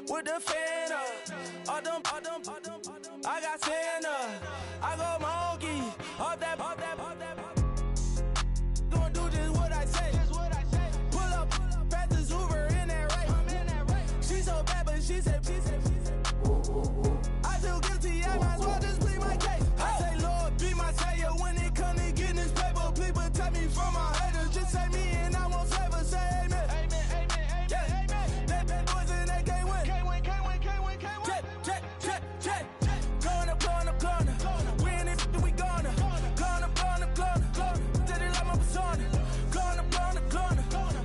with the fan up. All them, I got Santa. I go monkey, off that. Gonna do just what I say. Pull up, pass the Uber in that race. She so bad, but she said. I feel guilty, I might as well just plead my case. I say, Lord, be my savior when it come to getting this paper. Please protect me from my haters. Just say me and I won't save her. Say amen. They bad boys and they can't win. Check. Going up. We in it, we gonna. Going up. Did it like my persona. Going up.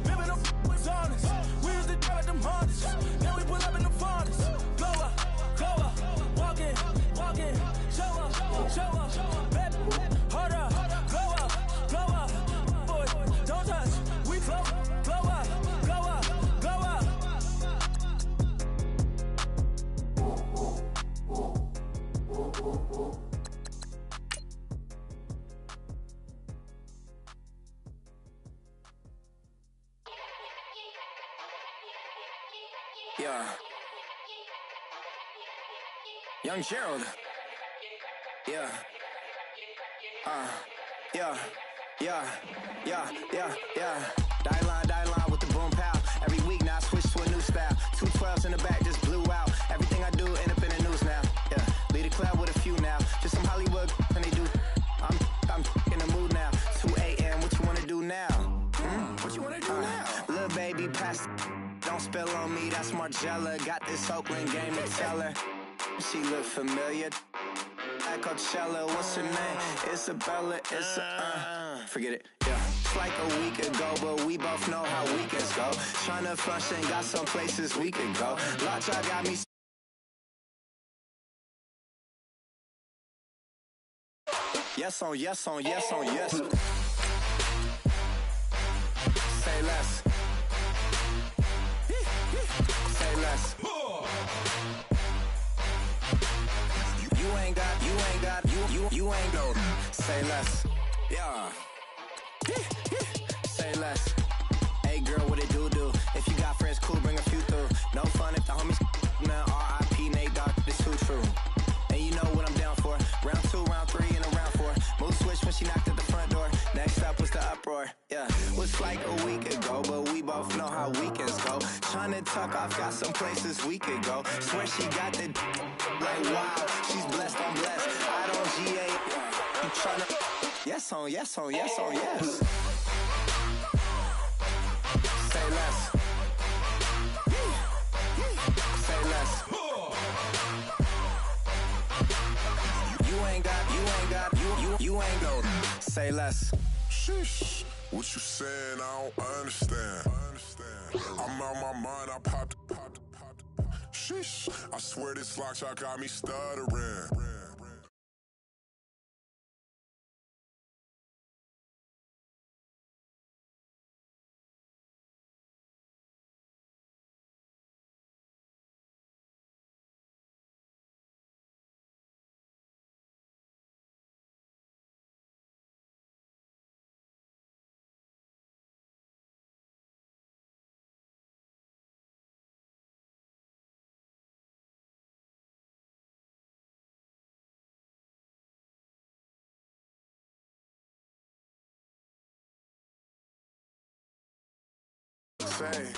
Ripping them was honest. We used to drive at them Hondas. Then we pull up in the Fondas. Go up. Walking. Show up. Baby, hold up. Go up. Boy, don't touch. We flow up. Yeah. Young Gerald. Yeah. Die line with the boom pow. Every week now I switch to a new style. 212s in the back just blew out. Everything I do end up in the news now. Yeah. Lead a club with a few now. Just some Hollywood and they do. I'm in the mood now. 2 a.m. What you wanna do now? What you wanna do now? Little baby pass. Don't spill on me, that's Margella. Got this Oakland game to tell her. She look familiar. At Coachella, what's her name? Isabella, forget it, yeah. It's like a week ago, but we both know how weekends go. Tryna function, got some places we could go. Lockjaw got me. Yes on yes. Say less. Say less. You ain't go. Say less. Yeah. Say less. Hey girl, what it do? If you got friends, cool, bring a few through. No fun if the homies now. R.I.P. Nate Dogg, this too true. And you know what I'm down for. Round 2, round 3, and a round 4. Mood switch when she knocked at the front door. Next up was the uproar. Yeah, was like a week ago, but we both know how weekends go. Tryna tuck off, got some places we could go. Swear she got the like wow, she's blessed, I'm blessed. I don't GA. You tryna yes on yes. Say less. Say less. You ain't go. Say less. Sheesh. What you saying? I don't understand. I'm out my mind. I popped. Sheesh. I swear this lockjaw got me stuttering. Say.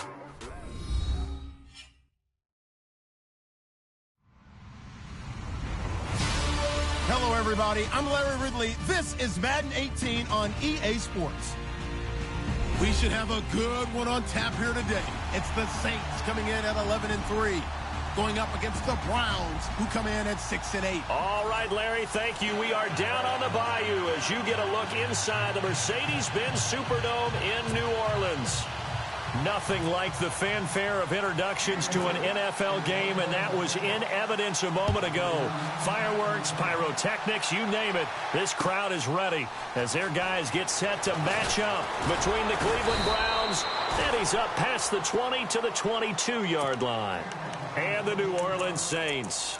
Hello, everybody. I'm Larry Ridley. This is Madden 18 on EA Sports. We should have a good one on tap here today. It's the Saints coming in at 11-3, going up against the Browns, who come in at 6-8. All right, Larry, thank you. We are down on the bayou as you get a look inside the Mercedes-Benz Superdome in New Orleans. Nothing like the fanfare of introductions to an NFL game, and that was in evidence a moment ago. Fireworks, pyrotechnics, you name it. This crowd is ready as their guys get set to match up between the Cleveland Browns, and he's up past the 20 to the 22-yard line. And the New Orleans Saints.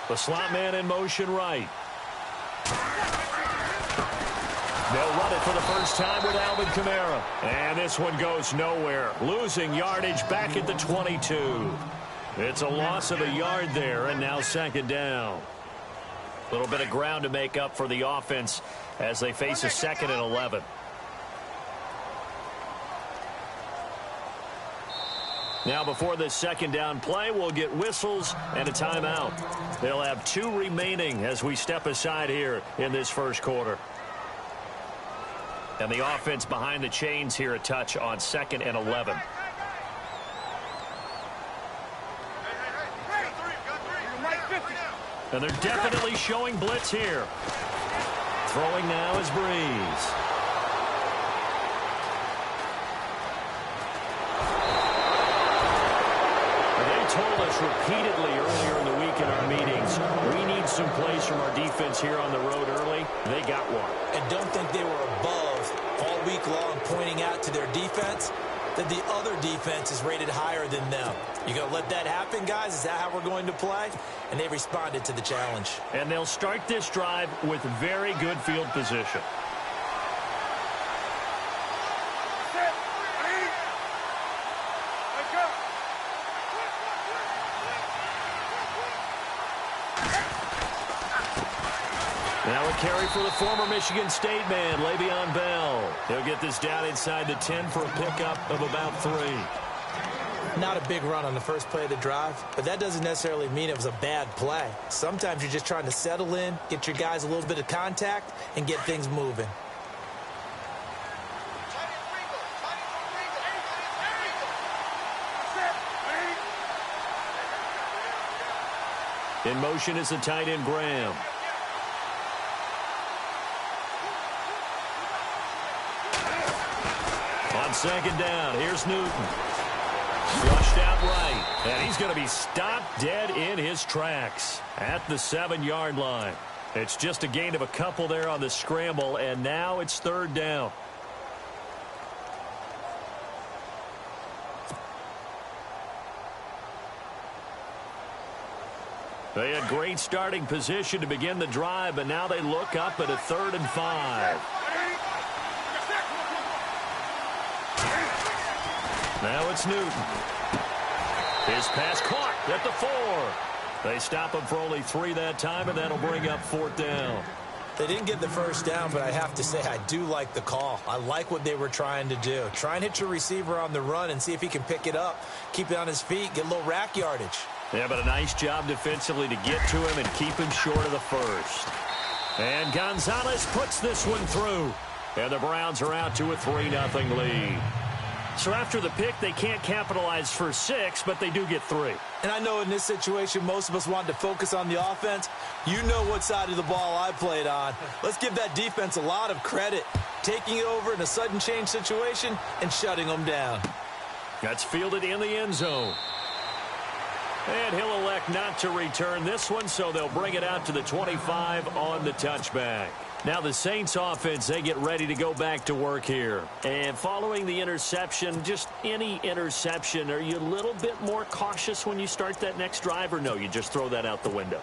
The slot man in motion right. They'll run it for the first time with Alvin Kamara. And this one goes nowhere. Losing yardage back at the 22. It's a loss of a yard there, and now second down. A little bit of ground to make up for the offense as they face a 2nd and 11. Now before this second down play, we'll get whistles and a timeout. They'll have 2 remaining as we step aside here in this first quarter. And the offense behind the chains here a touch on 2nd and 11. And they're definitely showing blitz here. Throwing now is Breeze. They told us repeatedly earlier in the week in our meetings, we need some plays from our defense here on the road early. They got one. And don't think they were above all week long pointing out to their defense that the other defense is rated higher than them. You going to let that happen, guys? Is that how we're going to play? And they responded to the challenge. And they'll start this drive with very good field position. Now a carry for the former Michigan State man, Le'Veon Bell. He'll get this down inside the 10 for a pickup of about 3. Not a big run on the first play of the drive, but that doesn't necessarily mean it was a bad play. Sometimes you're just trying to settle in, get your guys a little bit of contact, and get things moving. In motion is the tight end, Graham. On second down, here's Newton. Rushed out right, and he's going to be stopped dead in his tracks at the 7-yard line. It's just a gain of a couple there on the scramble, and now it's third down. They had great starting position to begin the drive, but now they look up at a 3rd and 5. Now it's Newton. His pass caught at the 4. They stop him for only 3 that time, and that'll bring up 4th down. They didn't get the first down, but I have to say I do like the call. I like what they were trying to do. Try and hit your receiver on the run and see if he can pick it up, keep it on his feet, get a little rack yardage. Yeah, but a nice job defensively to get to him and keep him short of the first. And Gonzalez puts this one through. And the Browns are out to a 3-0 lead. So after the pick, they can't capitalize for 6, but they do get 3. And I know in this situation, most of us wanted to focus on the offense. You know what side of the ball I played on. Let's give that defense a lot of credit. Taking it over in a sudden change situation and shutting them down. That's fielded in the end zone. And he'll elect not to return this one, so they'll bring it out to the 25 on the touchback. Now the Saints offense, they get ready to go back to work here. And following the interception, just any interception, are you a little bit more cautious when you start that next drive, or no, you just throw that out the window?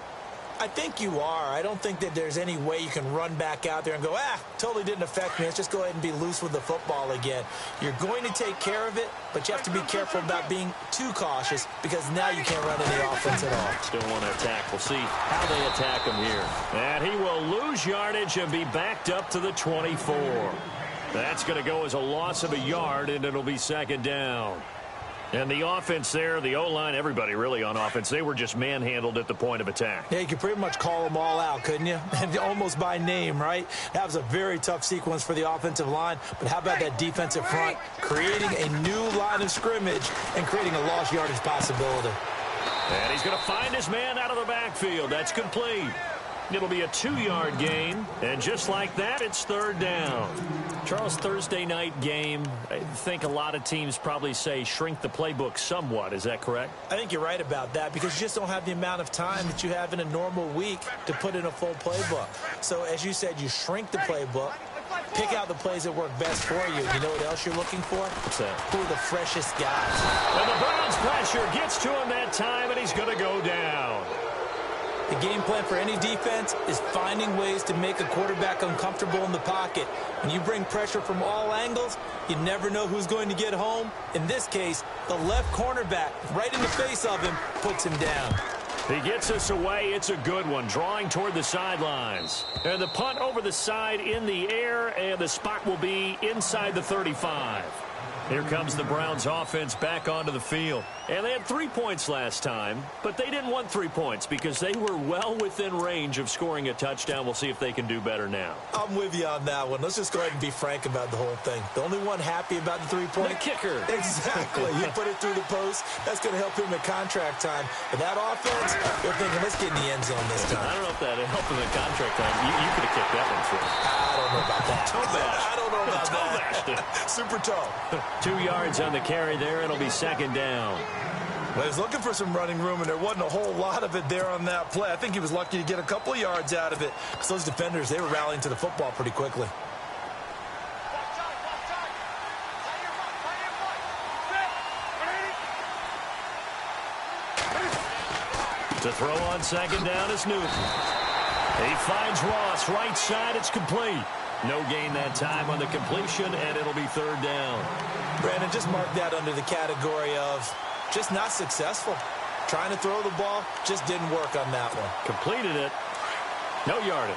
I think you are. I don't think that there's any way you can run back out there and go, totally didn't affect me. Let's just go ahead and be loose with the football again. You're going to take care of it, but you have to be careful about being too cautious because now you can't run any offense at all. Still want to attack. We'll see how they attack him here. And he will lose yardage and be backed up to the 24. That's going to go as a loss of a yard, and it'll be second down. And the offense there, the O-line, everybody really on offense, they were just manhandled at the point of attack. Yeah, you could pretty much call them all out, couldn't you? Almost by name, right? That was a very tough sequence for the offensive line. But how about that defensive front creating a new line of scrimmage and creating a lost yardage possibility? And he's going to find his man out of the backfield. That's complete. It'll be a 2-yard gain, and just like that, it's third down. Charles, Thursday night game, I think a lot of teams probably say shrink the playbook somewhat. Is that correct? I think you're right about that because you just don't have the amount of time that you have in a normal week to put in a full playbook. So, as you said, you shrink the playbook, Pick out the plays that work best for you. You know what else you're looking for? What's that? Who are the freshest guys? And the Browns pressure gets to him that time, and he's going to go down. The game plan for any defense is finding ways to make a quarterback uncomfortable in the pocket. When you bring pressure from all angles, you never know who's going to get home. In this case, the left cornerback, right in the face of him, puts him down. He gets us away. It's a good one, drawing toward the sidelines. And the punt over the side in the air, and the spot will be inside the 35. Here comes the Browns offense back onto the field. And they had 3 points last time, but they didn't want 3 points because they were well within range of scoring a touchdown. We'll see if they can do better now. I'm with you on that one. Let's just go ahead and be frank about the whole thing. The only one happy about the 3-point? The kicker. Exactly. You put it through the post. That's going to help him at contract time. But that offense, they're thinking, let's get in the end zone this time. I don't know if that helped him at contract time. You could have kicked that one through. I don't know about that. I don't know about that. Super toe. 2 yards on the carry there. It'll be second down. Well, he was looking for some running room, and there wasn't a whole lot of it there on that play. I think he was lucky to get a couple of yards out of it because those defenders, they were rallying to the football pretty quickly. To throw on second down is Newton. He finds Ross, right side, it's complete. No gain that time on the completion, and it'll be third down. Brandon, just mark that under the category of just not successful. Trying to throw the ball, just didn't work on that one. Completed it. No yardage.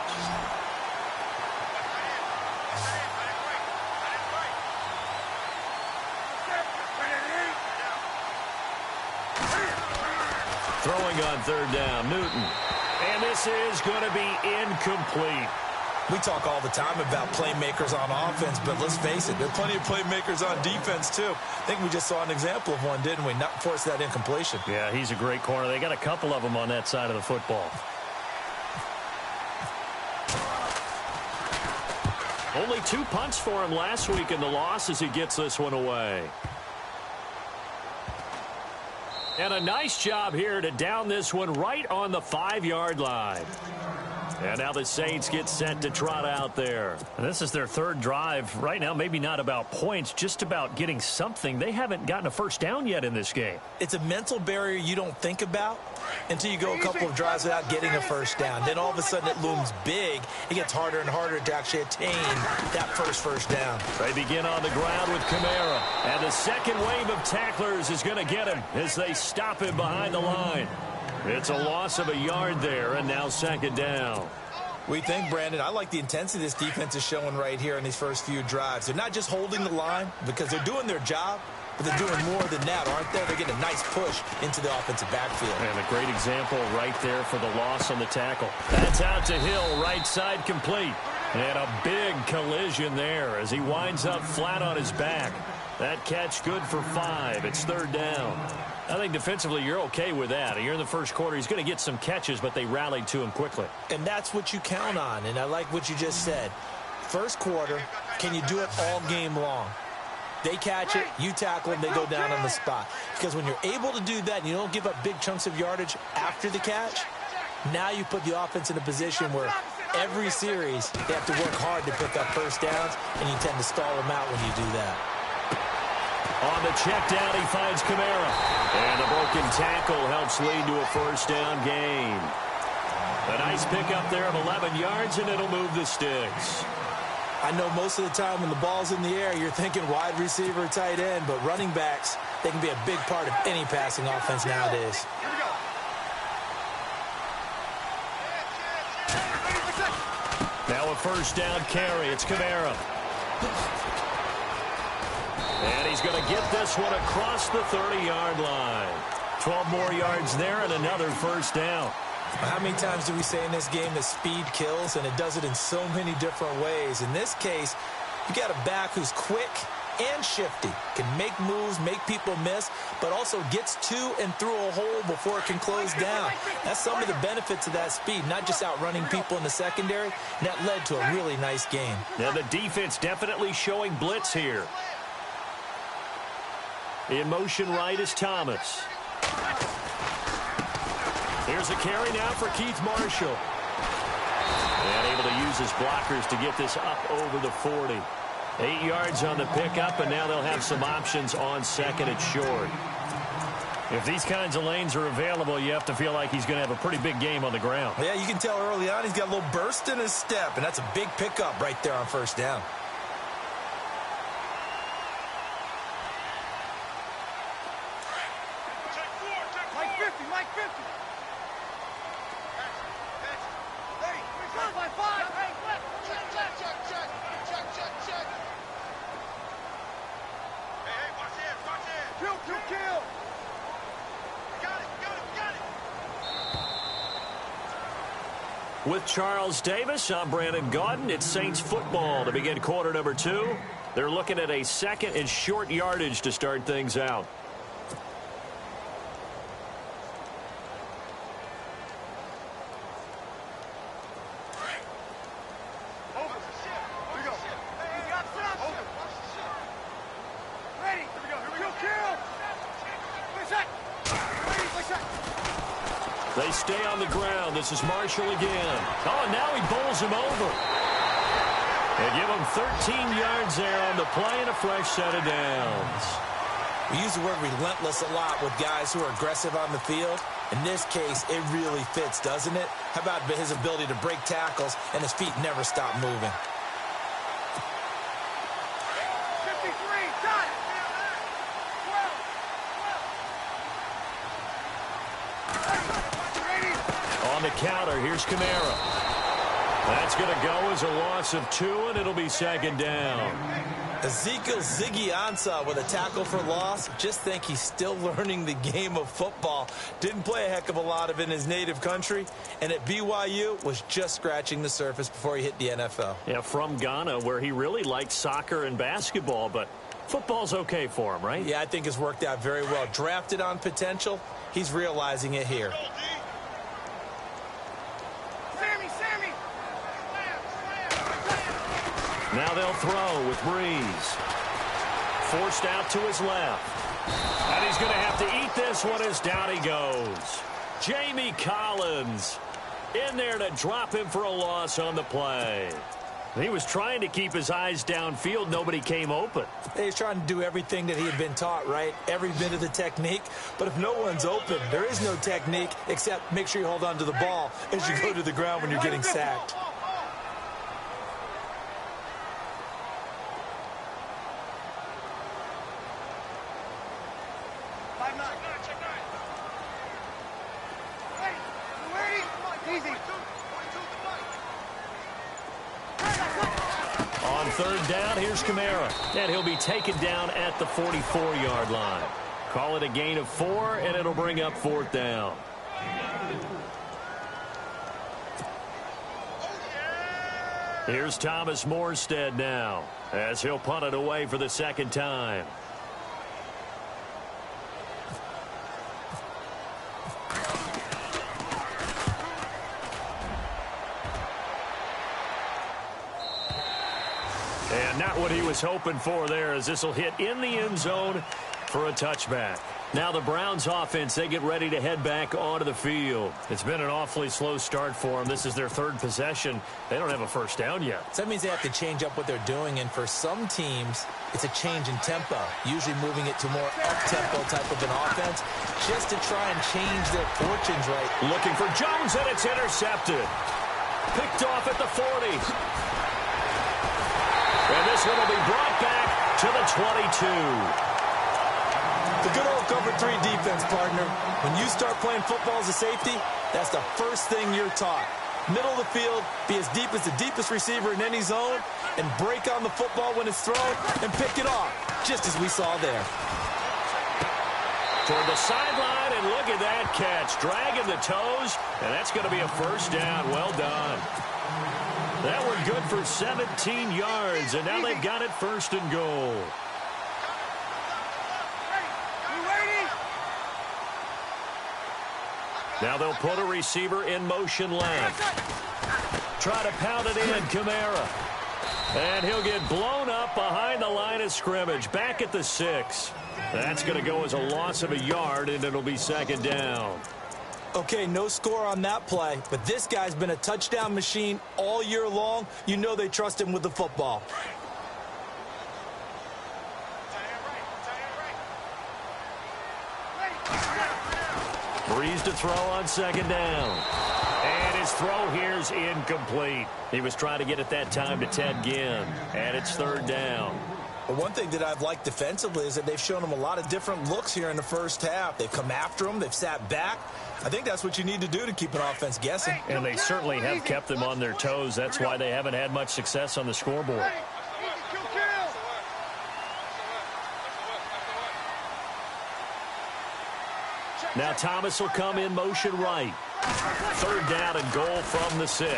Throwing on third down, Newton. And this is going to be incomplete. We talk all the time about playmakers on offense, but let's face it, there are plenty of playmakers on defense, too. I think we just saw an example of one, didn't we? Not force that incompletion. Yeah, he's a great corner. They got a couple of them on that side of the football. Only 2 punts for him last week in the loss as he gets this one away. And a nice job here to down this one right on the 5-yard line. And now the Saints get set to trot out there. And this is their third drive. Right now, maybe not about points, just about getting something. They haven't gotten a first down yet in this game. It's a mental barrier you don't think about until you go a couple of drives without getting a first down. Then all of a sudden it looms big. It gets harder and harder to actually attain that first down. They begin on the ground with Kamara. And the second wave of tacklers is going to get him as they stop him behind the line. It's a loss of a yard there, and now second down. We think, Brandon, I like the intensity this defense is showing right here in these first few drives. They're not just holding the line because they're doing their job, but they're doing more than that, aren't they? They're getting a nice push into the offensive backfield. And a great example right there for the loss on the tackle. That's out to Hill, right side complete. And a big collision there as he winds up flat on his back. That catch good for 5. It's third down. I think defensively you're okay with that. You're in the first quarter. He's going to get some catches, but they rallied to him quickly. And that's what you count on, and I like what you just said. First quarter, can you do it all game long? They catch it, you tackle them, they go down on the spot. Because when you're able to do that and you don't give up big chunks of yardage after the catch, now you put the offense in a position where every series they have to work hard to pick up first downs, and you tend to stall them out when you do that. On the check down, he finds Kamara. And the broken tackle helps lead to a first down gain. A nice pickup there of 11 yards, and it'll move the sticks. I know most of the time when the ball's in the air, you're thinking wide receiver, tight end, but running backs, they can be a big part of any passing offense nowadays. Now a first down carry. It's Kamara. And he's going to get this one across the 30-yard line. 12 more yards there and another first down. How many times do we say in this game that speed kills, and it does it in so many different ways? In this case, you got a back who's quick and shifty, can make moves, make people miss, but also gets to and through a hole before it can close down. That's some of the benefits of that speed, not just outrunning people in the secondary, and that led to a really nice game. Now the defense definitely showing blitz here. In motion right is Thomas. Here's a carry now for Keith Marshall. And he able to use his blockers to get this up over the 40. 8 yards on the pickup, and now they'll have some options on second and short. If these kinds of lanes are available, you have to feel like he's going to have a pretty big game on the ground. Yeah, you can tell early on he's got a little burst in his step, and that's a big pickup right there on first down. Mike 50. Hey, 5. Check. Hey, watch it. Kill. Got it. With Charles Davis, I'm Brandon Gaudin. It's Saints football to begin quarter number 2. They're looking at a second and short yardage to start things out. They stay on the ground. This is Marshall again. Oh, and now he bowls him over. They give him 13 yards there on the play and a fresh set of downs. We use the word relentless a lot with guys who are aggressive on the field. In this case, it really fits, doesn't it? How about his ability to break tackles and his feet never stop moving? On the counter, here's Kamara. That's going to go as a loss of 2, and it'll be second down. Ezekiel Ziggy Ansah with a tackle for loss. Just think he's still learning the game of football. Didn't play a heck of a lot of it in his native country, and at BYU was just scratching the surface before he hit the NFL. Yeah, from Ghana, where he really liked soccer and basketball, but football's okay for him, right? Yeah, I think it's worked out very well. Drafted on potential, he's realizing it here. Now they'll throw with Breeze. Forced out to his left. And he's going to have to eat this one as down he goes. Jamie Collins in there to drop him for a loss on the play. He was trying to keep his eyes downfield. Nobody came open. He's trying to do everything that he had been taught, right? Every bit of the technique. But if no one's open, there is no technique except make sure you hold on to the ball as you go to the ground when you're getting sacked. On third down, here's Kamara. And he'll be taken down at the 44-yard line. Call it a gain of 4, and it'll bring up fourth down. Here's Thomas Morstead now, as he'll punt it away for the second time. And not what he was hoping for there, as this will hit in the end zone for a touchback. Now the Browns offense, they get ready to head back onto the field. It's been an awfully slow start for them. This is their third possession. They don't have a first down yet. So that means they have to change up what they're doing, and for some teams, it's a change in tempo, usually moving it to more up-tempo type of an offense, just to try and change their fortunes right. Looking for Jones, and it's intercepted. Picked off at the 40. And this one will be brought back to the 22. The good old cover 3 defense, partner. When you start playing football as a safety, that's the first thing you're taught. Middle of the field, be as deep as the deepest receiver in any zone, and break on the football when it's thrown and pick it off, just as we saw there. Toward the sideline, and look at that catch. Dragging the toes, and that's going to be a first down. Well done. That one good for 17 yards, and now they've got it first and goal. Now they'll put a receiver in motion left. Try to pound it in, Kamara. And he'll get blown up behind the line of scrimmage, back at the 6. That's going to go as a loss of a yard, and it'll be second down. Okay, no score on that play, but this guy's been a touchdown machine all year long. You know they trust him with the football. Breeze to throw on second down. And his throw here's incomplete. He was trying to get it that time to Ted Ginn. And it's third down. But one thing that I've liked defensively is that they've shown him a lot of different looks here in the first half. They've come after him. They've sat back. I think that's what you need to do to keep an offense guessing. And they certainly have kept them on their toes. That's why they haven't had much success on the scoreboard. Now Thomas will come in motion right. Third down and goal from the 6.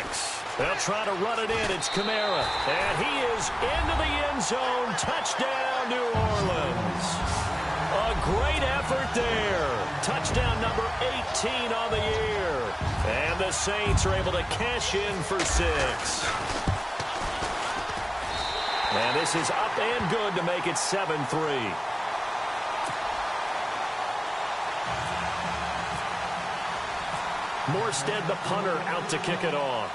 They'll try to run it in. It's Kamara. And he is into the end zone. Touchdown, New Orleans. A great effort there. Touchdown number 18 on the year. And the Saints are able to cash in for 6. And this is up and good to make it 7-3. Morstead, the punter, out to kick it off.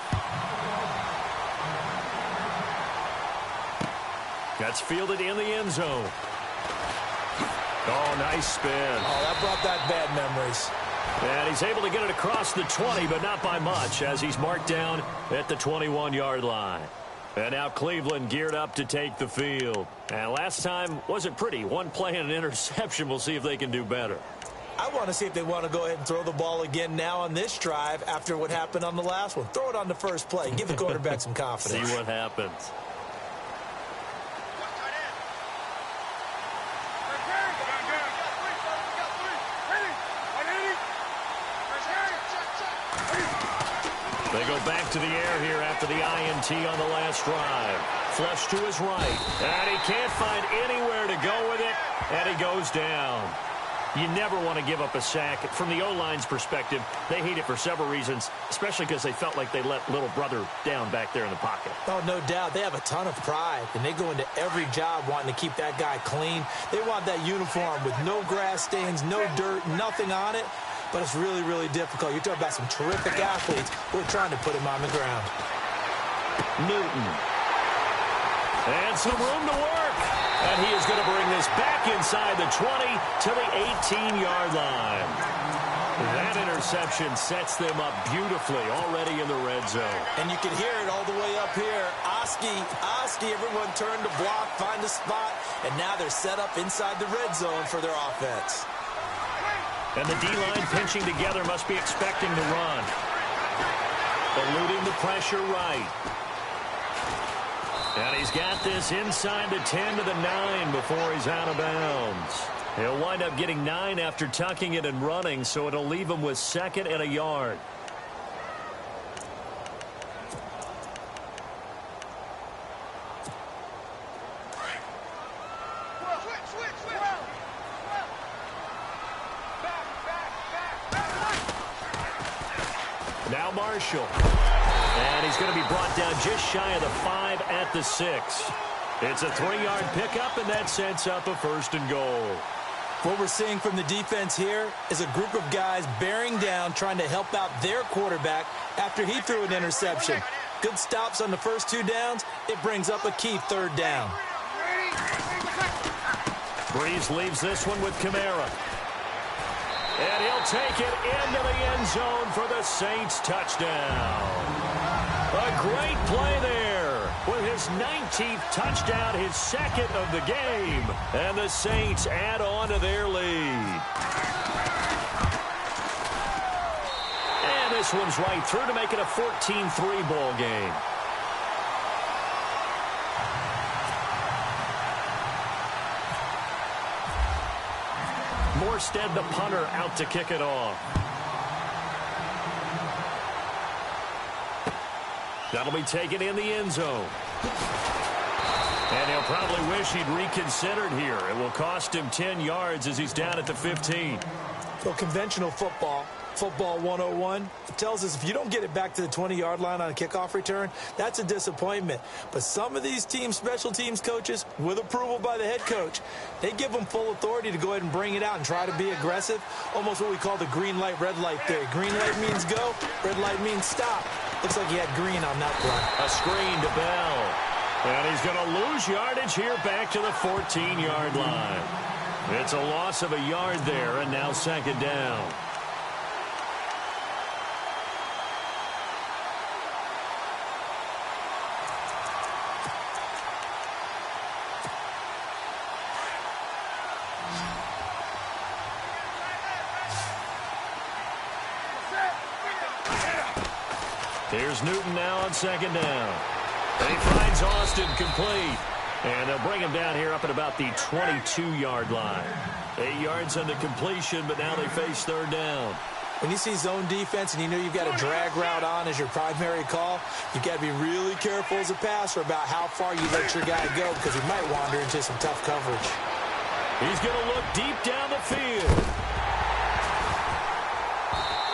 That's fielded in the end zone. Oh, nice spin. Oh, that brought back bad memories. And he's able to get it across the 20, but not by much, as he's marked down at the 21-yard line. And now Cleveland geared up to take the field. And last time wasn't pretty. One play and an interception. We'll see if they can do better. I want to see if they want to go ahead and throw the ball again now on this drive after what happened on the last one. Throw it on the first play. Give the quarterback some confidence. See what happens. They go back to the air here after the INT on the last drive. Flush to his right. And he can't find anywhere to go with it. And he goes down. You never want to give up a sack. From the O-line's perspective, they hate it for several reasons, especially because they felt like they let little brother down back there in the pocket. Oh, no doubt. They have a ton of pride, and they go into every job wanting to keep that guy clean. They want that uniform with no grass stains, no dirt, nothing on it. But it's really, really difficult. You're talking about some terrific athletes who are trying to put him on the ground. Newton. And some room to work. And he is going to bring this back inside the 20 to the 18-yard line. That interception sets them up beautifully already in the red zone. And you can hear it all the way up here. Oski, everyone turned to block, find a spot, and now they're set up inside the red zone for their offense. And the D-line pinching together must be expecting to run. Eluding the pressure right. And he's got this inside the 10 to the 9 before he's out of bounds. He'll wind up getting 9 after tucking it and running, so it'll leave him with 2nd and a yard. Now Marshall. And he's going to be brought down just shy of the 5 at the 6. It's a 3-yard pickup, and that sets up a 1st and goal. What we're seeing from the defense here is a group of guys bearing down, trying to help out their quarterback after he threw an interception. Good stops on the first 2 downs. It brings up a key 3rd down. Breeze leaves this one with Kamara. And he'll take it into the end zone for the Saints touchdown. A great play there with his 19th touchdown, his 2nd of the game. And the Saints add on to their lead. And this one's right through to make it a 14-3 ball game. Morstead, the punter, out to kick it off. That'll be taken in the end zone. And he'll probably wish he'd reconsidered here. It will cost him 10 yards as he's down at the 15. So conventional football 101, it tells us if you don't get it back to the 20-yard line on a kickoff return, that's a disappointment. But some of these special teams coaches, with approval by the head coach, they give them full authority to go ahead and bring it out and try to be aggressive, almost what we call the green light, red light theory. Green light means go, red light means stop. Looks like he had green on that play. A screen to Bell. And he's going to lose yardage here back to the 14-yard line. It's a loss of a yard there, and now second down. Here's Newton now on second down. And he finds Austin complete. And they'll bring him down here up at about the 22-yard line. 8 yards on the completion, but now they face third down. When you see zone defense and you know you've got a drag route on as your primary call, you've got to be really careful as a passer about how far you let your guy go because he might wander into some tough coverage. He's going to look deep down the field.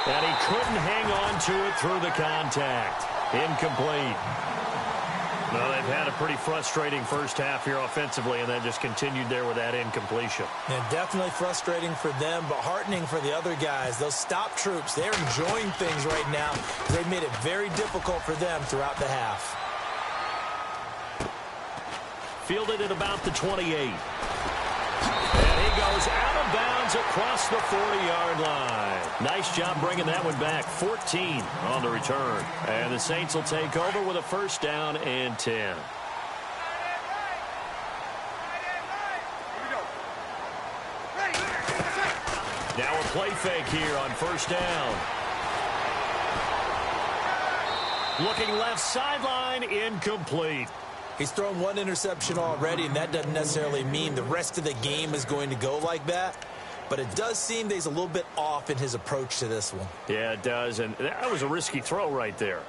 And he couldn't hang on to it through the contact. Incomplete. Well, they've had a pretty frustrating first half here offensively, and then just continued there with that incompletion. Yeah, definitely frustrating for them, but heartening for the other guys. Those stop troops, they're enjoying things right now. They've made it very difficult for them throughout the half. Fielded at about the 28. And he goes out of bounds across the 40-yard line. Nice job bringing that one back. 14 on the return. And the Saints will take over with a first down and 10. Now a play fake here on first down. Looking left sideline, incomplete. He's thrown one interception already, and that doesn't necessarily mean the rest of the game is going to go like that. But it does seem that he's a little bit off in his approach to this one. Yeah, it does, and that was a risky throw right there.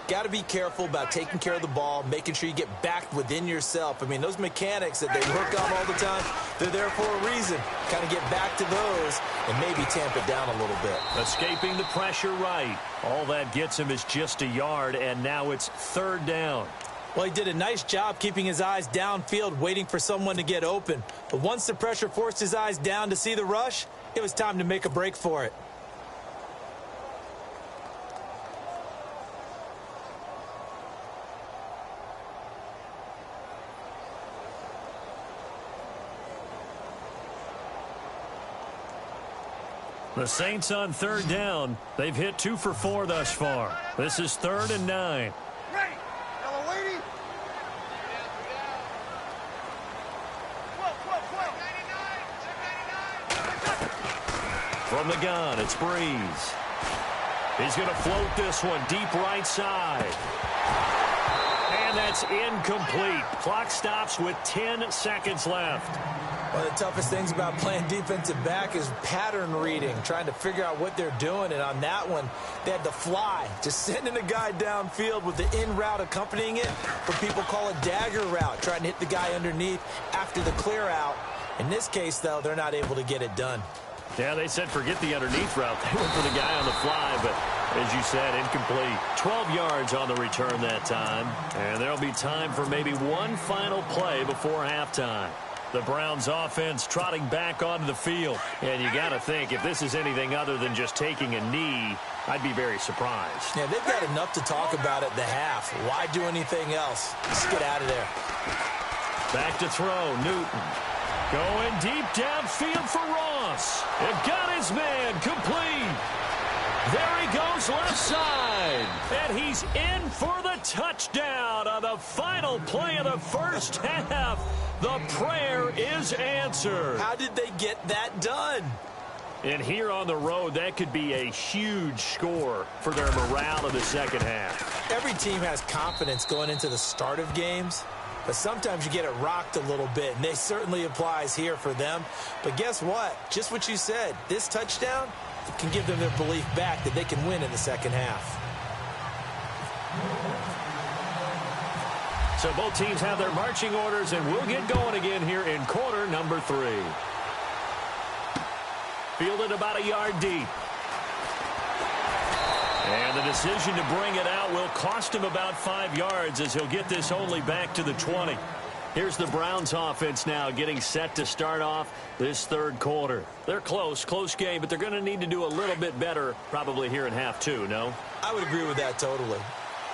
Got to be careful about taking care of the ball, making sure you get back within yourself. I mean, those mechanics that they work on all the time, they're there for a reason. Kind of get back to those and maybe tamp it down a little bit. Escaping the pressure right. All that gets him is just a yard, and now it's third down. Well, he did a nice job keeping his eyes downfield, waiting for someone to get open. But once the pressure forced his eyes down to see the rush, it was time to make a break for it. The Saints on third down. They've hit 2 for 4 thus far. This is 3rd and 9. From the gun, it's Breeze. He's going to float this one deep right side. And that's incomplete. Clock stops with 10 seconds left. One of the toughest things about playing defensive back is pattern reading, trying to figure out what they're doing. And on that one, they had the fly, just sending a guy downfield with the in route accompanying it, what people call a dagger route, trying to hit the guy underneath after the clear out. In this case, though, they're not able to get it done. Yeah, they said forget the underneath route. They went for the guy on the fly, but as you said, incomplete. 12 yards on the return that time. And there'll be time for maybe one final play before halftime. The Browns offense trotting back onto the field. And you got to think, if this is anything other than just taking a knee, I'd be very surprised. Yeah, they've got enough to talk about at the half. Why do anything else? Just get out of there. Back to throw, Newton. Going deep downfield for Ross. It got his man complete. There he goes left side. And he's in for the touchdown on the final play of the first half. The prayer is answered. How did they get that done? And here on the road, that could be a huge score for their morale in the second half. Every team has confidence going into the start of games. But sometimes you get it rocked a little bit, and it certainly applies here for them. But guess what? Just what you said. This touchdown can give them their belief back that they can win in the second half. So both teams have their marching orders, and we'll get going again here in quarter number 3. Fielded about a yard deep. And the decision to bring it out will cost him about 5 yards as he'll get this only back to the 20. Here's the Browns offense now getting set to start off this third quarter. They're close game, but they're going to need to do a little bit better probably here in half 2, no? I would agree with that totally.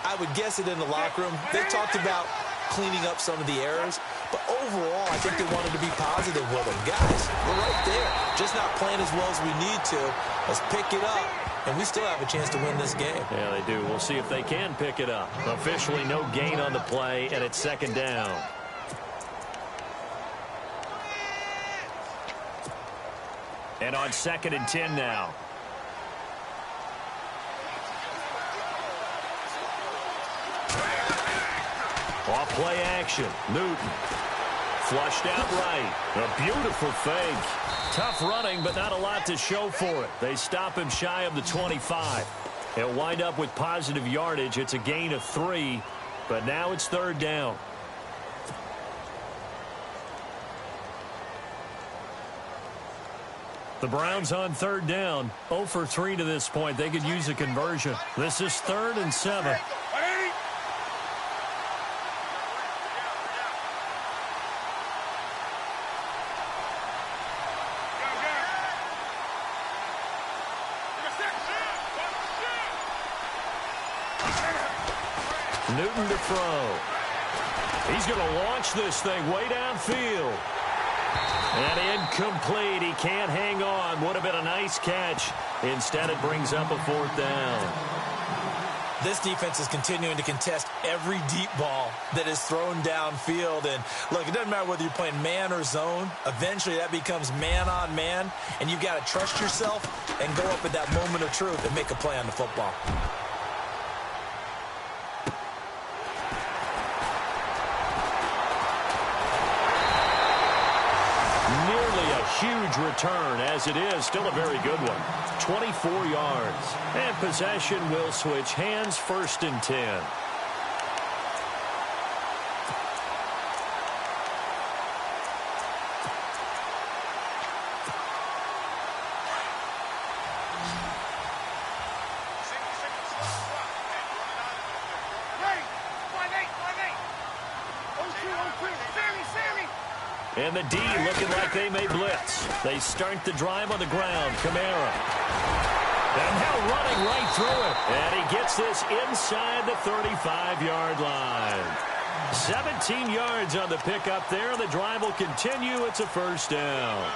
I would guess it in the locker room. They talked about cleaning up some of the errors, but overall, I think they wanted to be positive with them. Guys, we're right there. Just not playing as well as we need to. Let's pick it up, and we still have a chance to win this game. Yeah, they do. We'll see if they can pick it up. Officially no gain on the play, and it's second down. And on 2nd and 10 now. Off play action. Newton. Flushed out right. A beautiful fake. Tough running, but not a lot to show for it. They stop him shy of the 25. He'll wind up with positive yardage. It's a gain of 3, but now it's third down. The Browns on third down. 0 for 3 to this point. They could use a conversion. This is 3rd and 7. Newton to throw. He's going to launch this thing way downfield. And incomplete. He can't hang on. Would have been a nice catch. Instead, it brings up a 4th down. This defense is continuing to contest every deep ball that is thrown downfield. And, look, it doesn't matter whether you're playing man or zone. Eventually, that becomes man on man. And you've got to trust yourself and go up at that moment of truth and make a play on the football. Huge return, as it is still a very good one. 24 yards. And possession will switch hands, 1st and 10. And the D looking like they may blitz. They start the drive on the ground. Kamara. And now running right through it. And he gets this inside the 35-yard line. 17 yards on the pickup there. The drive will continue. It's a 1st down.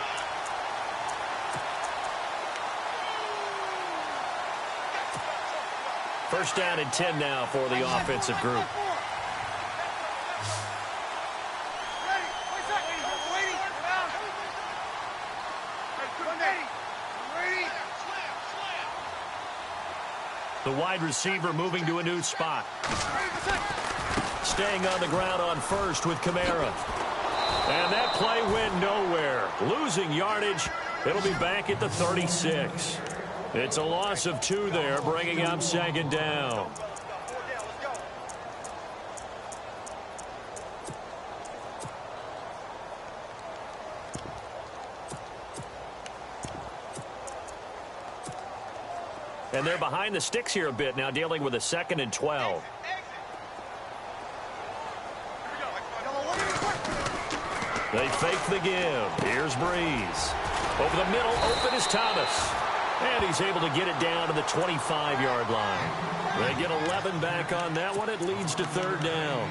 First down and 10 now for the offensive group. The wide receiver moving to a new spot. Staying on the ground on 1st with Kamara. And that play went nowhere. Losing yardage. It'll be back at the 36. It's a loss of 2 there, bringing up 2nd down. And they're behind the sticks here a bit now, dealing with a 2nd and 12. They fake the give. Here's Breeze. Over the middle, open is Thomas. And he's able to get it down to the 25-yard line. They get 11 back on that one. It leads to 3rd down.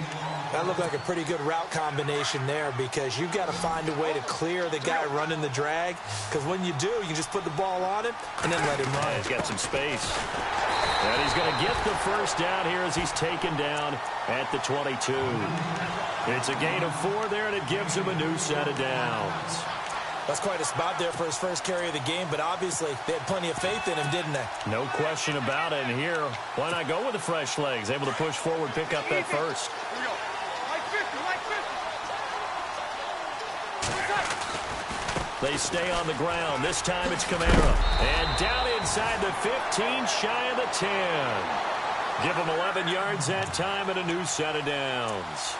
That looked like a pretty good route combination there because you've got to find a way to clear the guy running the drag. Because when you do, you just put the ball on him and then let him run. He's got some space. And he's going to get the 1st down here as he's taken down at the 22. It's a gain of 4 there, and it gives him a new set of downs. That's quite a spot there for his first carry of the game, but obviously they had plenty of faith in him, didn't they? No question about it. And here, why not go with the fresh legs? Able to push forward, pick up that 1st. They stay on the ground. This time it's Kamara. And down inside the 15, shy of the 10. Give them 11 yards that time and a new set of downs.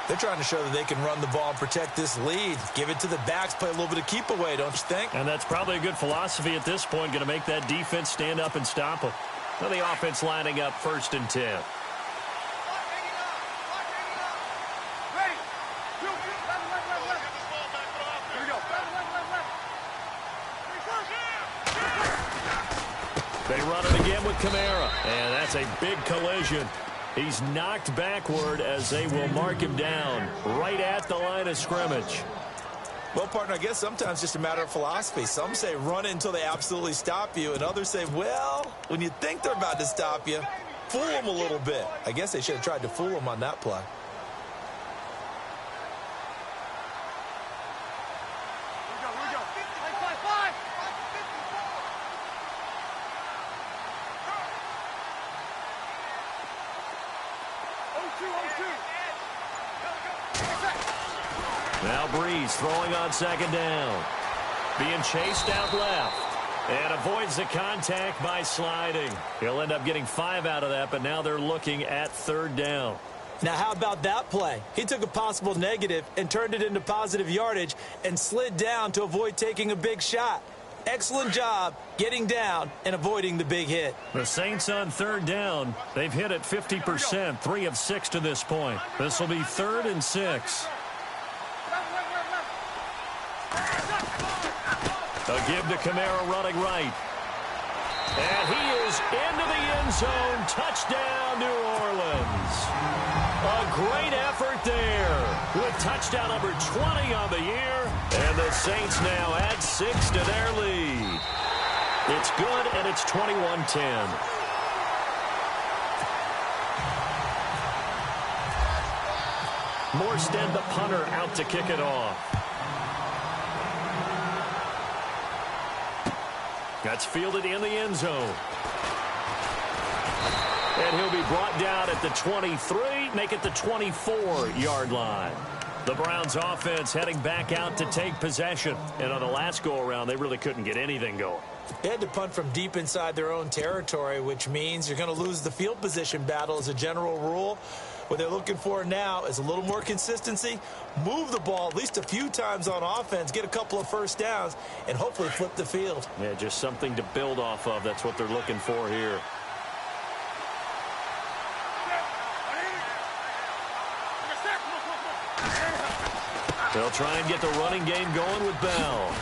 They're trying to show that they can run the ball and protect this lead. Give it to the backs, play a little bit of keep away, don't you think? And that's probably a good philosophy at this point, going to make that defense stand up and stop them. Now the offense lining up 1st and 10. They run it again with Kamara, and that's a big collision. He's knocked backward as they will mark him down right at the line of scrimmage. Well, partner, I guess sometimes it's just a matter of philosophy. Some say run it until they absolutely stop you, and others say, well, when you think they're about to stop you, fool them a little bit. I guess they should have tried to fool them on that play. Now Breeze throwing on 2nd down. Being chased out left. And avoids the contact by sliding. He'll end up getting 5 out of that, but now they're looking at 3rd down. Now, how about that play? He took a possible negative and turned it into positive yardage and slid down to avoid taking a big shot. Excellent job getting down and avoiding the big hit. The Saints on 3rd down. They've hit it 50%, 3 of 6 to this point. This will be 3rd and 6. A give to Kamara running right. And he is into the end zone. Touchdown, New Orleans. A great effort there with touchdown number 20 on the year. And the Saints now add 6 to their lead. It's good, and it's 21-10. Morstead, the punter, out to kick it off. That's fielded in the end zone. And he'll be brought down at the 23, make it the 24-yard line. The Browns offense heading back out to take possession. And on the last go-around, they really couldn't get anything going. They had to punt from deep inside their own territory, which means you're going to lose the field position battle as a general rule. What they're looking for now is a little more consistency, move the ball at least a few times on offense, get a couple of 1st downs, and hopefully flip the field. Yeah, just something to build off of. That's what they're looking for here. They'll try and get the running game going with Bell.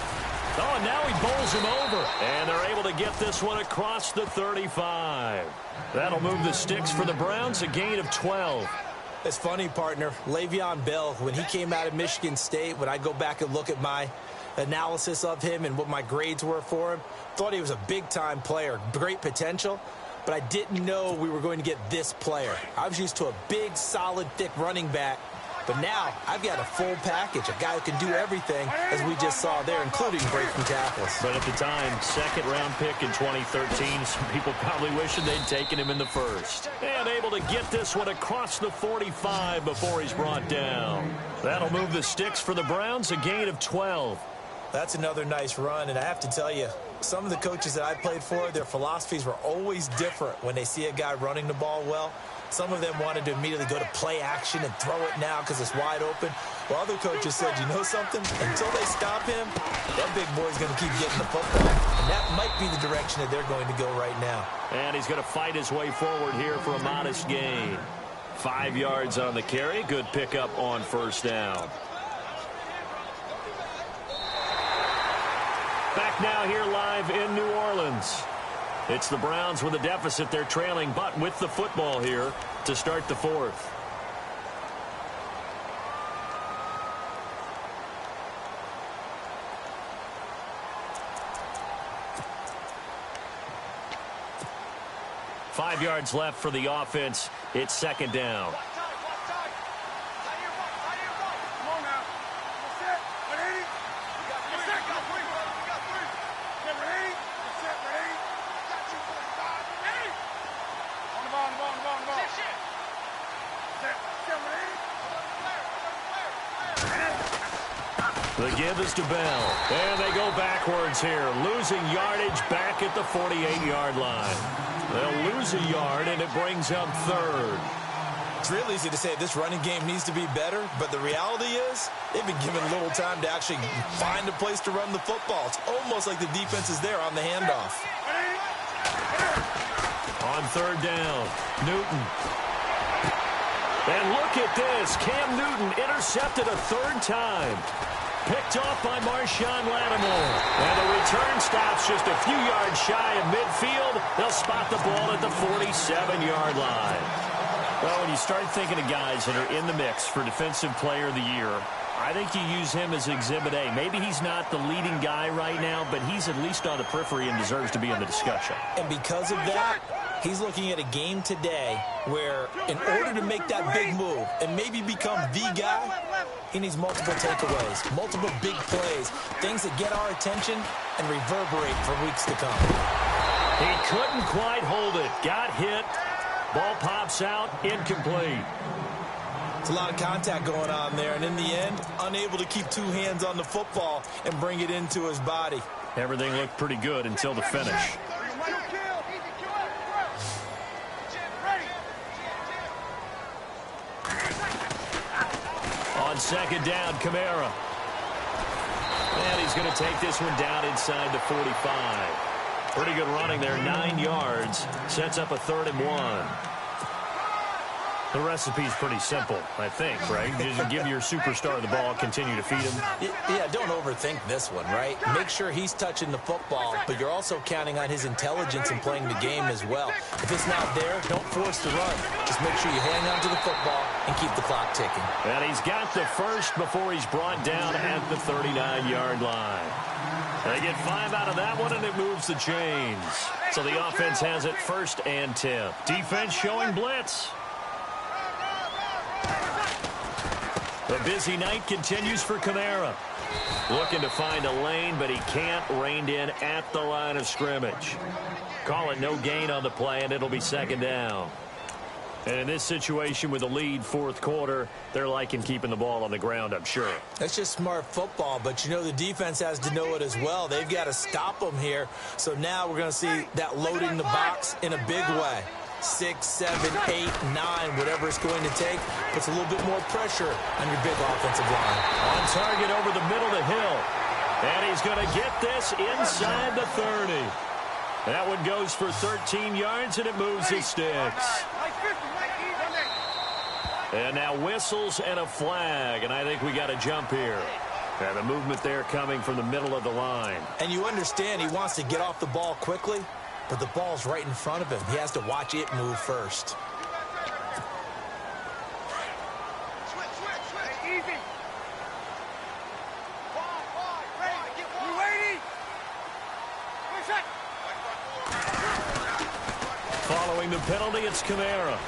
Oh, and now he bowls him over. And they're able to get this one across the 35. That'll move the sticks for the Browns, a gain of 12. It's funny, partner. Le'Veon Bell, when he came out of Michigan State, when I go back and look at my analysis of him and what my grades were for him, thought he was a big-time player, great potential, but I didn't know we were going to get this player. I was used to a big, solid, thick running back. But now I've got a full package, a guy who can do everything, as we just saw there, including breaking tackles. But at the time, 2nd-round pick in 2013, some people probably wishing they'd taken him in the 1st. And able to get this one across the 45 before he's brought down. That'll move the sticks for the Browns, a gain of 12. That's another nice run, and I have to tell you, some of the coaches that I played for, their philosophies were always different when they see a guy running the ball well. Some of them wanted to immediately go to play action and throw it now because it's wide open. While other coaches said, you know something? Until they stop him, that big boy's going to keep getting the football. And that might be the direction that they're going to go right now. And he's going to fight his way forward here for a modest gain. 5 yards on the carry. Good pickup on 1st down. Back now here live in New Orleans. It's the Browns with a deficit. They're trailing, but with the football here to start the 4th. Five yards left for the offense. It's 2nd down. The give is to Bell. And they go backwards here. Losing yardage back at the 48-yard line. They'll lose a yard, and it brings up 3rd. It's real easy to say this running game needs to be better, but the reality is they've been given little time to actually find a place to run the football. It's almost like the defense is there on the handoff. On third down, Newton. And look at this. Cam Newton intercepted a third time. Picked off by Marshawn Lattimore. And the return stops just a few yards shy of midfield. They'll spot the ball at the 47-yard line. Well, when you start thinking of guys that are in the mix for Defensive Player of the Year, I think you use him as Exhibit A. Maybe he's not the leading guy right now, but he's at least on the periphery and deserves to be in the discussion. And because of that, he's looking at a game today where in order to make that big move and maybe become the guy, he needs multiple takeaways, multiple big plays, things that get our attention and reverberate for weeks to come. He couldn't quite hold it. Got hit. Ball pops out. Incomplete. It's a lot of contact going on there, and in the end, unable to keep two hands on the football and bring it into his body. Everything looked pretty good until the finish. On second down, Kamara. And he's going to take this one down inside the 45. Pretty good running there, 9 yards. Sets up a 3rd and 1. The recipe's pretty simple, I think, right? Just give your superstar the ball, continue to feed him. Yeah, don't overthink this one, right? Make sure he's touching the football, but you're also counting on his intelligence in playing the game as well. If it's not there, don't force the run. Just make sure you hang on to the football and keep the clock ticking. And he's got the first before he's brought down at the 39-yard line. They get 5 out of that one, and it moves the chains. So the offense has it 1st and 10. Defense showing blitz. The busy night continues for Kamara. Looking to find a lane, but he can't. Reined in at the line of scrimmage. Call it no gain on the play, and it'll be 2nd down. And in this situation with a lead 4th quarter, they're liking keeping the ball on the ground, I'm sure. That's just smart football, but you know the defense has to know it as well. They've got to stop them here. So now we're going to see that loading the box in a big way. 6, 7, 8, 9, whatever it's going to take, puts a little bit more pressure on your big offensive line. On target over the middle of the hill. And he's going to get this inside the 30. That one goes for 13 yards, and it moves his sticks. And now whistles and a flag, and I think we got a jump here. And a movement there coming from the middle of the line. And you understand he wants to get off the ball quickly, but the ball's right in front of him. He has to watch it move first. Following the penalty, it's Kamara.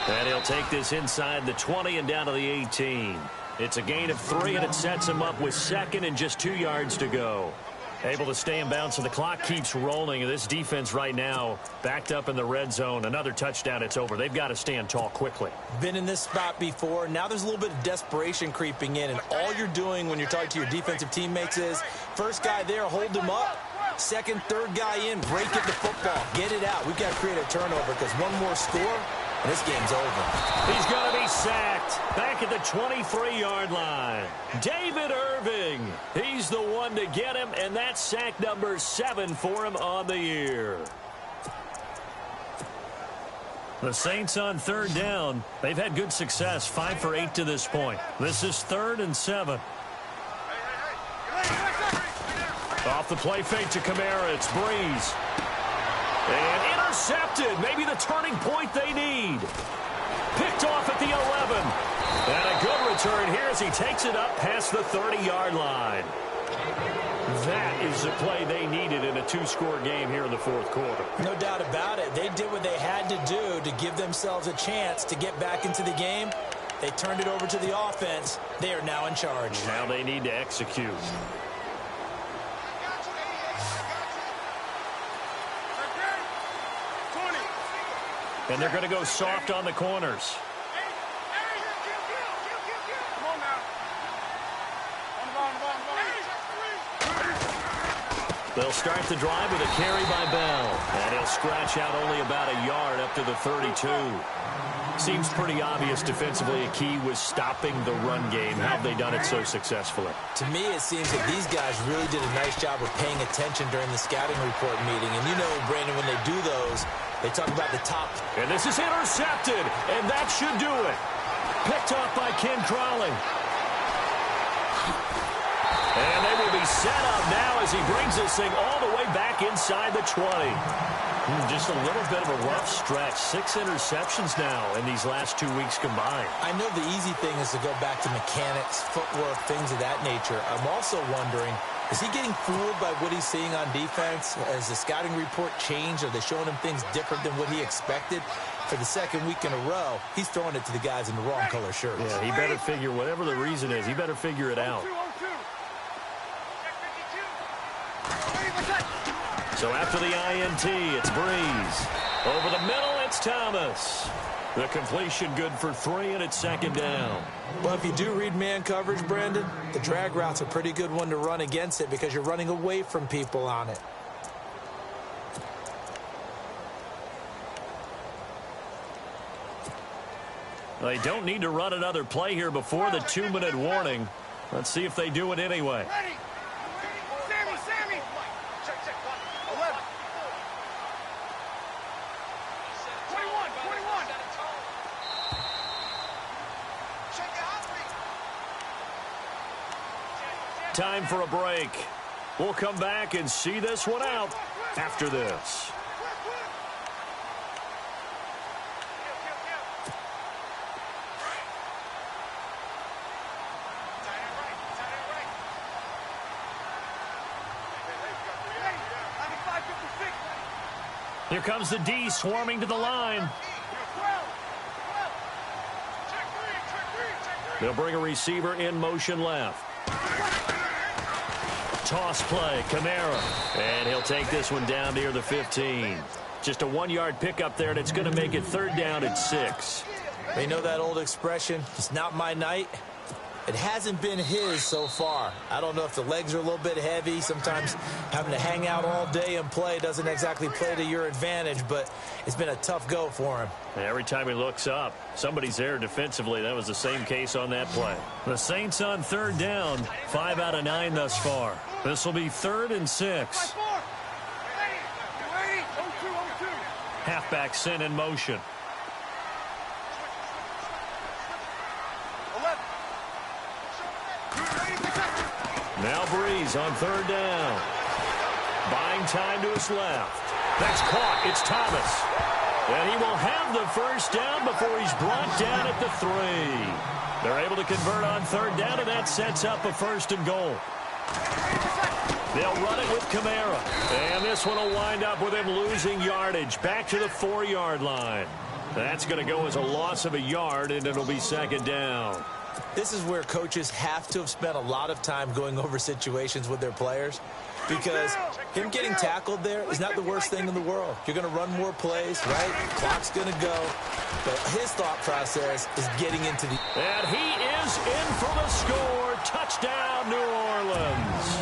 And he'll take this inside the 20 and down to the 18. It's a gain of 3, and it sets him up with 2nd and just 2 yards to go. Able to stay in bounds, so the clock keeps rolling. This defense right now backed up in the red zone. Another touchdown, it's over. They've got to stand tall quickly. Been in this spot before. Now there's a little bit of desperation creeping in, and all you're doing when you're talking to your defensive teammates is first guy there, hold him up. Second, third guy in, break it to football. Get it out. We've got to create a turnover because one more score, and this game's over. He's going to be sacked back at the 23-yard line. David Irving, he's the one to get him, and that's sack number 7 for him on the year. The Saints on 3rd down. They've had good success, 5 for 8 to this point. This is 3rd and 7. Off the play fake to Kamara, it's Breeze. And intercepted, maybe the turning point they need. Picked off at the 11. And a good return here as he takes it up past the 30-yard line. That is the play they needed in a 2-score game here in the 4th quarter. No doubt about it. They did what they had to do to give themselves a chance to get back into the game. They turned it over to the offense. They are now in charge. Now they need to execute. And they're going to go soft on the corners. They'll start the drive with a carry by Bell. And he'll scratch out only about a yard up to the 32. Seems pretty obvious defensively. A key was stopping the run game. How have they done it so successfully? To me, it seems that these guys really did a nice job of paying attention during the scouting report meeting. And you know, Brandon, when they do those, they talk about the top. And this is intercepted, and that should do it. Picked off by Ken Crawley. And they will be set up now as he brings this thing all the way back inside the 20. Just a little bit of a rough stretch. 6 interceptions now in these last 2 weeks combined. I know the easy thing is to go back to mechanics, footwork, things of that nature. I'm also wondering, is he getting fooled by what he's seeing on defense? Has the scouting report changed? Are they showing him things different than what he expected? For the second week in a row, he's throwing it to the guys in the wrong color shirts. Yeah, he better figure, whatever the reason is, he better figure it out. So after the INT, it's Breeze. Over the middle, it's Thomas. The completion good for 3, and it's second down. Well, if you do read man coverage, Brandon, the drag route's a pretty good one to run against it because you're running away from people on it. They don't need to run another play here before the 2-minute warning. Let's see if they do it anyway. Sammy! Check. 11. 21. Time for a break. We'll come back and see this one out after this. Here comes the D swarming to the line. They'll bring a receiver in motion left. Toss play, Kamara. And he'll take this one down near the 15. Just a 1-yard pickup there, and it's going to make it 3rd down and 6. They know that old expression, it's not my night. It hasn't been his so far. I don't know if the legs are a little bit heavy. Sometimes having to hang out all day and play doesn't exactly play to your advantage, but it's been a tough go for him. Every time he looks up, somebody's there defensively. That was the same case on that play. The Saints on 3rd down, 5 out of 9 thus far. This will be 3rd and 6. Halfback sent in motion. Now Breeze on 3rd down. Buying time to his left. That's caught. It's Thomas. And he will have the 1st down before he's brought down at the 3. They're able to convert on 3rd down, and that sets up a 1st and goal. They'll run it with Kamara. And this one will wind up with him losing yardage. Back to the 4-yard line. That's going to go as a loss of a yard, and it'll be 2nd down. This is where coaches have to have spent a lot of time going over situations with their players, because him getting tackled there is not the worst thing in the world. You're going to run more plays, right? Clock's going to go. But his thought process is getting into the... And he is in for the score. Touchdown, New Orleans.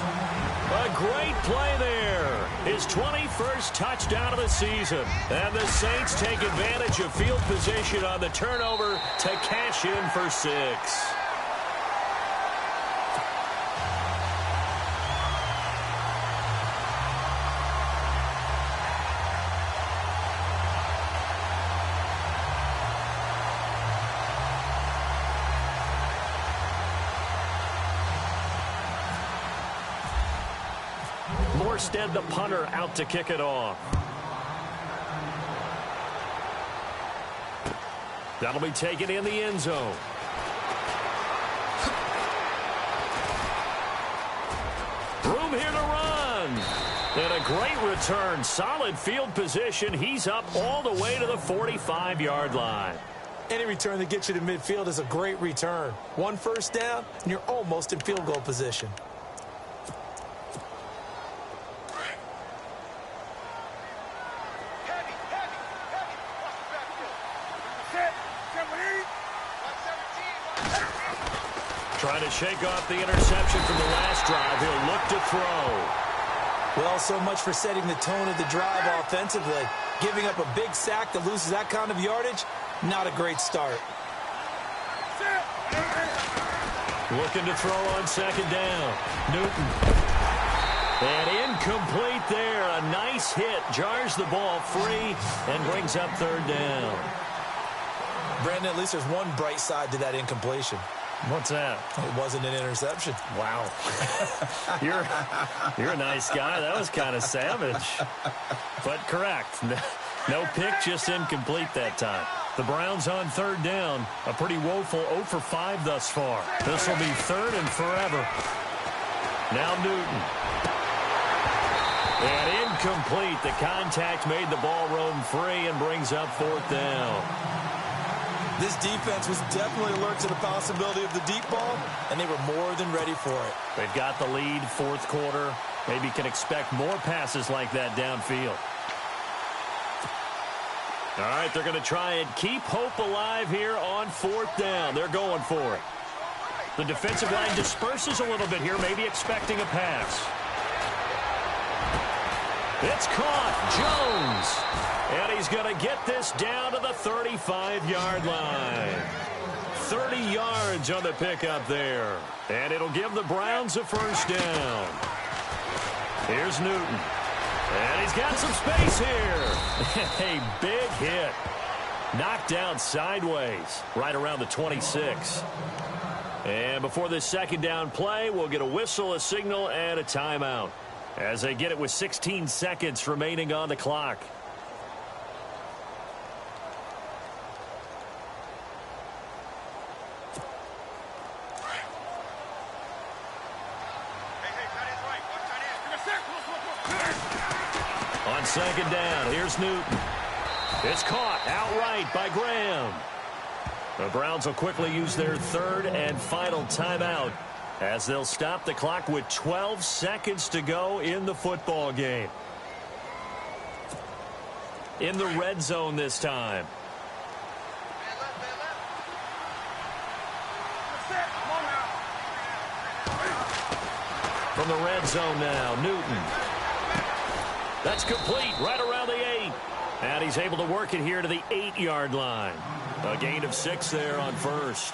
A great play there. His 21st touchdown of the season. And the Saints take advantage of field position on the turnover to cash in for 6. Morstead, the punter, out to kick it off. That'll be taken in the end zone. Room here to run. And a great return. Solid field position. He's up all the way to the 45-yard line. Any return that gets you to midfield is a great return. 1 first down, and you're almost in field goal position. Trying to shake off the interception from the last drive. He'll look to throw. Well, so much for setting the tone of the drive offensively. Giving up a big sack that loses that kind of yardage, Not a great start. Looking to throw on second down. Newton. And incomplete there. A nice hit. Jars the ball free and brings up third down. Brandon, at least there's one bright side to that incompletion. What's that? It wasn't an interception. Wow. You're a nice guy. That was kind of savage. But correct. No pick, just incomplete that time. The Browns on third down. A pretty woeful 0 for 5 thus far. This will be third and forever. Now Newton. And incomplete. The contact made the ball roam free and brings up fourth down. This defense was definitely alert to the possibility of the deep ball, and they were more than ready for it. They've got the lead, fourth quarter. Maybe can expect more passes like that downfield. All right, they're going to try and keep hope alive here on fourth down. They're going for it. The defensive line disperses a little bit here, maybe expecting a pass. It's caught. Jones. And he's going to get this down to the 35-yard line. 30 yards on the pickup there. And it'll give the Browns a first down. Here's Newton. And he's got some space here. A big hit. Knocked down sideways right around the 26. And before this second down play, we'll get a whistle, a signal, and a timeout as they get it with 16 seconds remaining on the clock. On second down, here's Newton. It's caught outright by Graham. The Browns will quickly use their third and final timeout as they'll stop the clock with 12 seconds to go in the football game. In the red zone this time. From the red zone now, Newton. That's complete right around the 8. And he's able to work it here to the 8-yard line. A gain of 6 there on first.